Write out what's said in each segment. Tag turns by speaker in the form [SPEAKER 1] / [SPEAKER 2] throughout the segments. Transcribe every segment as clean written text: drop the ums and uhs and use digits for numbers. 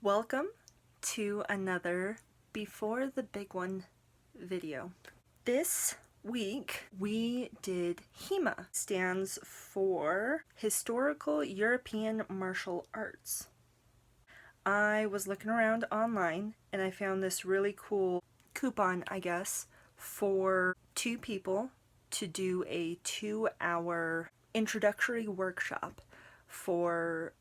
[SPEAKER 1] Welcome to another Before the Big One video. This week we did HEMA, stands for Historical European Martial Arts. I was looking around online and I found this really cool coupon, I guess, for two people to do a 2-hour introductory workshop for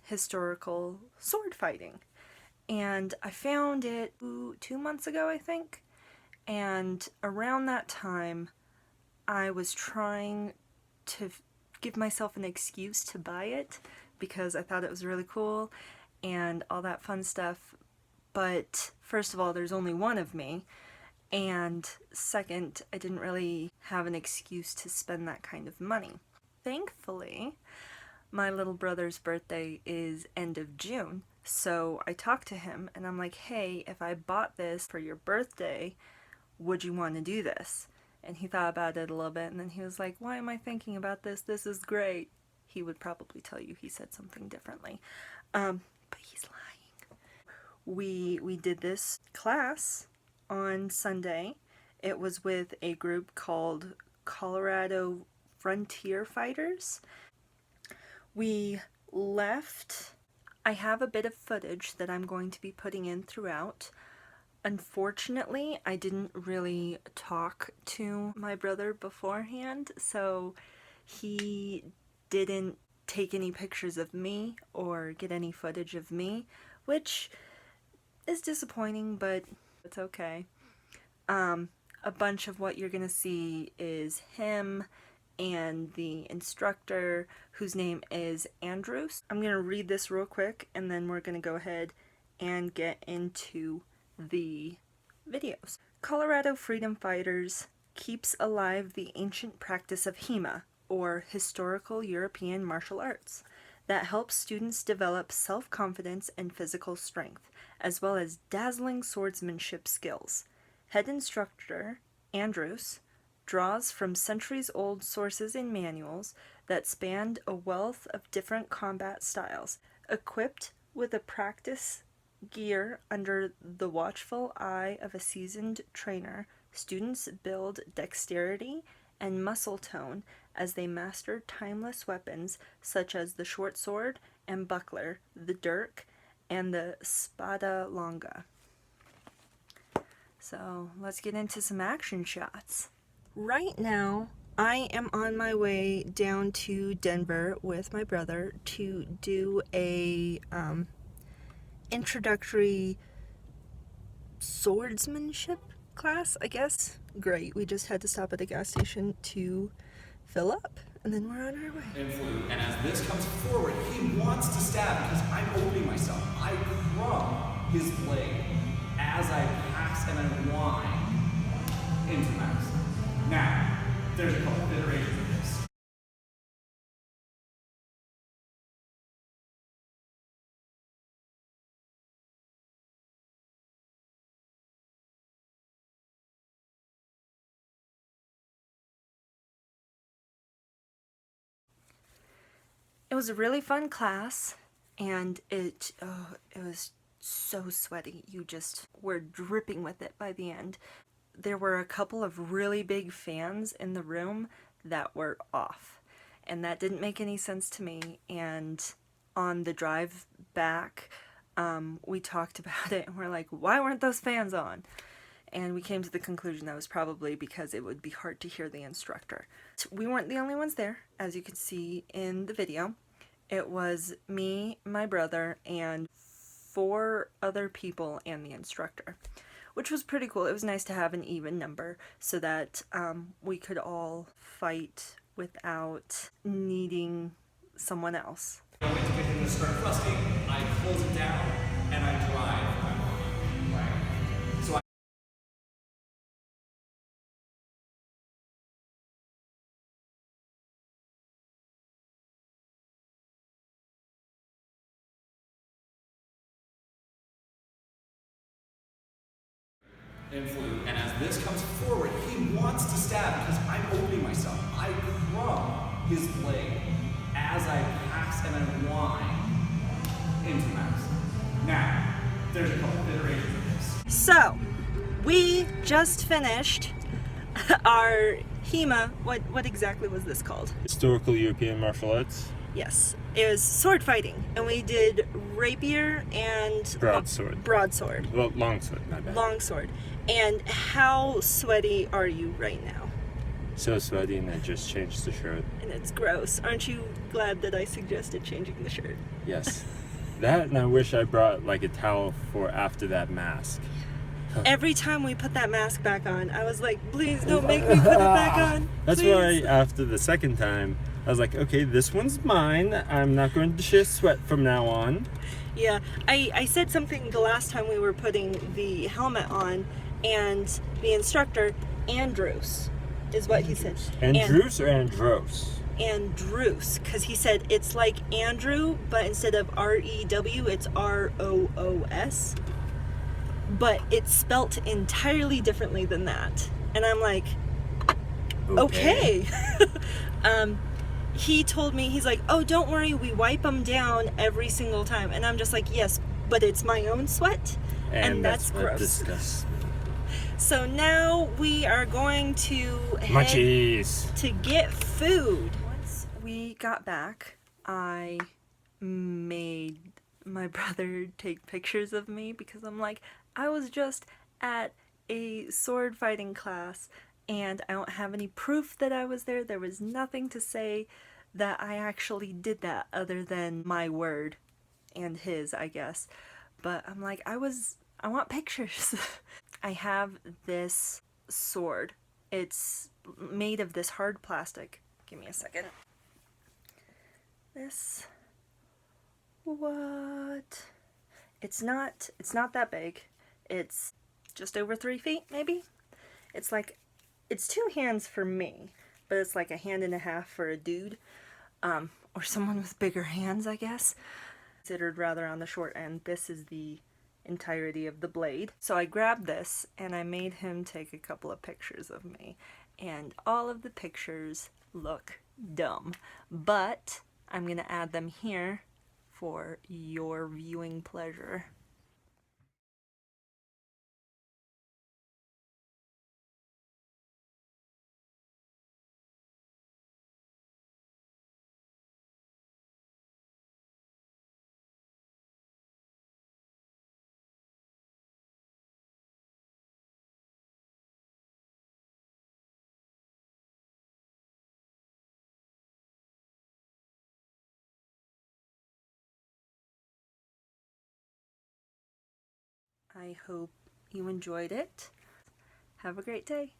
[SPEAKER 1] historical sword fighting. And I found it 2 months ago, I think. And around that time, I was trying to give myself an excuse to buy it because I thought it was really cool and all that fun stuff. But first of all, there's only one of me. And second, I didn't really have an excuse to spend that kind of money. Thankfully, my little brother's birthday is end of June, so I talked to him and I'm like, hey, if I bought this for your birthday, would you want to do this? And he thought about it a little bit and then he was like, why am I thinking about this? This is great. He would probably tell you he said something differently, but he's lying. We did this class on Sunday. It was with a group called Colorado Frontier Fighters. We left. I have a bit of footage that I'm going to be putting in throughout. Unfortunately, I didn't really talk to my brother beforehand, so he didn't take any pictures of me or get any footage of me, which is disappointing, but it's okay. A bunch of what you're gonna see is him and the instructor, whose name is Andrews. I'm gonna read this real quick and then we're gonna go ahead and get into the videos. Colorado Freedom Fighters keeps alive the ancient practice of HEMA, or Historical European Martial Arts, that helps students develop self-confidence and physical strength, as well as dazzling swordsmanship skills. Head instructor Andrews draws from centuries-old sources and manuals that spanned a wealth of different combat styles. Equipped with a practice gear under the watchful eye of a seasoned trainer, students build dexterity and muscle tone as they master timeless weapons such as the short sword and buckler, the dirk, and the spada longa. So let's get into some action shots. Right now, I am on my way down to Denver with my brother to do a introductory swordsmanship class, I guess. Great, we just had to stop at a gas station to fill up, and then we're on our way.
[SPEAKER 2] And as this comes forward, he wants to stab because I'm opening myself. I crumb his blade as I pass and unwind into mass. Now, there's a couple of iterations of this.
[SPEAKER 1] It was a really fun class, and it was so sweaty. You just were dripping with it by the end. There were a couple of really big fans in the room that were off, and that didn't make any sense to me. And on the drive back, we talked about it and we're like, why weren't those fans on? And we came to the conclusion that was probably because it would be hard to hear the instructor. We weren't the only ones there, as you can see in the video. It was me, my brother, and 4 other people and the instructor, which was pretty cool. It was nice to have an even number so that we could all fight without needing someone else.
[SPEAKER 2] I wait to get him to start thrusting, I close it down, and I drive. So and as this comes forward, he wants to stab because I'm opening myself. I crumb his blade as I pass and unwind into mass. Now, There's a couple iterations of this.
[SPEAKER 1] So, we just finished our HEMA. What exactly was this called?
[SPEAKER 3] Historical European martial arts.
[SPEAKER 1] Yes, it was sword fighting, and we did rapier and
[SPEAKER 3] Broadsword.
[SPEAKER 1] Broadsword.
[SPEAKER 3] Well, longsword, my bad.
[SPEAKER 1] Longsword. And how sweaty are you right now?
[SPEAKER 3] So sweaty, and I just changed the shirt.
[SPEAKER 1] And it's gross. Aren't you glad that I suggested changing the shirt?
[SPEAKER 3] Yes. That, and I wish I brought like a towel for after that mask.
[SPEAKER 1] Every time we put that mask back on, I was like, please don't make me put it back on.
[SPEAKER 3] That's
[SPEAKER 1] please.
[SPEAKER 3] why after the second time, I was like, okay, this one's mine. I'm not going to share sweat from now on.
[SPEAKER 1] Yeah, I said something the last time we were putting the helmet on, and the instructor, Andrews, is what he said.
[SPEAKER 3] Andrews or Andros?
[SPEAKER 1] Andrews, because he said it's like Andrew, but instead of R-E-W, it's R-O-O-S. But it's spelt entirely differently than that. And I'm like, okay. He told me, he's like, oh, don't worry, we wipe them down every single time. And I'm just like, yes, but it's my own sweat. And that's gross.
[SPEAKER 3] Disgust.
[SPEAKER 1] So now we are going to head
[SPEAKER 3] Munchies.
[SPEAKER 1] to get food. Once we got back, I made my brother take pictures of me because I'm like, I was just at a sword fighting class and I don't have any proof that I was there. There was nothing to say that I actually did that other than my word and his, I guess. But I'm like, I want pictures. I have this sword. It's made of this hard plastic. Give me a second. This, what? It's not that big. It's just over 3 feet, maybe? It's like, it's 2 hands for me, but it's like a hand and a half for a dude, or someone with bigger hands, I guess. Considered rather on the short end. This is the entirety of the blade. So I grabbed this and I made him take a couple of pictures of me, and all of the pictures look dumb, but I'm gonna add them here for your viewing pleasure. I hope you enjoyed it. Have a great day.